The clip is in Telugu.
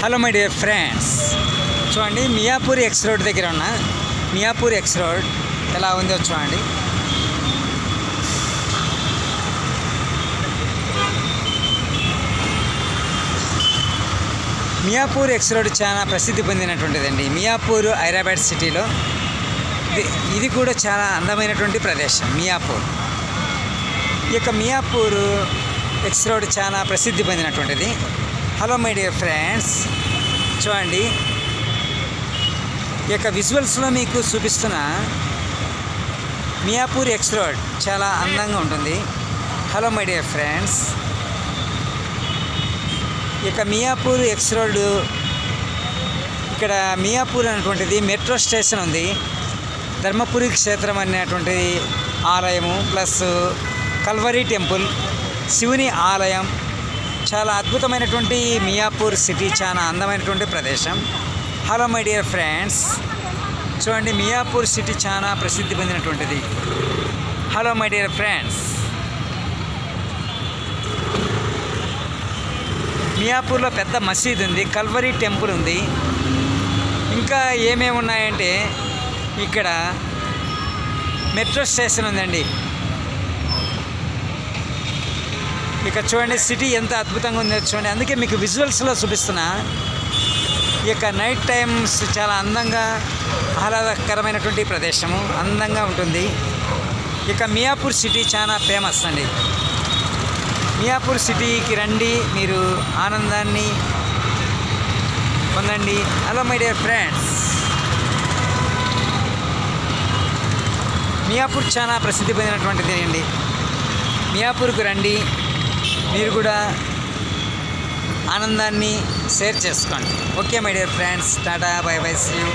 హలో మై డియర్ ఫ్రెండ్స్, చూడండి మియాపూర్ ఎక్స్ రోడ్ దగ్గర ఉన్న మియాపూర్ ఎక్స్ రోడ్ ఎలా ఉందో చూడండి. మియాపూర్ ఎక్స్ రోడ్ చాలా ప్రసిద్ధి పొందినటువంటిదండి. మియాపూర్ హైదరాబాద్ సిటీలో ఇది కూడా చాలా అందమైనటువంటి ప్రదేశం మియాపూర్. ఈ యొక్క మియాపూర్ ఎక్స్ రోడ్ చాలా ప్రసిద్ధి పొందినటువంటిది. హలో మై డియర్ ఫ్రెండ్స్, చూడండి ఈ యొక్క విజువల్స్లో మీకు చూపిస్తున్న మియాపూర్ ఎక్స్ రోడ్ చాలా అందంగా ఉంటుంది. హలో మై డియర్ ఫ్రెండ్స్, ఈ యొక్క మియాపూర్ ఎక్స్ రోడ్, ఇక్కడ మియాపూర్ అనేటువంటిది మెట్రో స్టేషన్ ఉంది, ధర్మపురి క్షేత్రం అనేటువంటి ఆలయము, ప్లస్ కల్వరి టెంపుల్, శివుని ఆలయం, చాలా అద్భుతమైనటువంటి మియాపూర్ సిటీ చాలా అందమైనటువంటి ప్రదేశం. హలో మై డియర్ ఫ్రెండ్స్, చూడండి మియాపూర్ సిటీ చాలా ప్రసిద్ధి పొందినటువంటిది. హలో మై డియర్ ఫ్రెండ్స్, మియాపూర్లో పెద్ద మసీద్ ఉంది, కల్వరి టెంపుల్ ఉంది, ఇంకా ఏమేమి ఉన్నాయంటే ఇక్కడ మెట్రో స్టేషన్ ఉందండి. ఇక చూడండి సిటీ ఎంత అద్భుతంగా ఉందో చూడండి. అందుకే మీకు విజువల్స్లో చూపిస్తున్నా. ఈ యొక్క నైట్ టైమ్స్ చాలా అందంగా ఆహ్లాదకరమైనటువంటి ప్రదేశము, అందంగా ఉంటుంది. ఇక మియాపూర్ సిటీ చాలా ఫేమస్ అండి. మియాపూర్ సిటీకి రండి, మీరు ఆనందాన్ని పొందండి. Hello my dear friends, Miyapur చాలా ప్రసిద్ధి పొందినటువంటిది అండి. మియాపూర్కు రండి, మీరు కూడా ఆనందాన్ని షేర్ చేసుకోండి. Okay my dear friends, tata, bye bye, see you.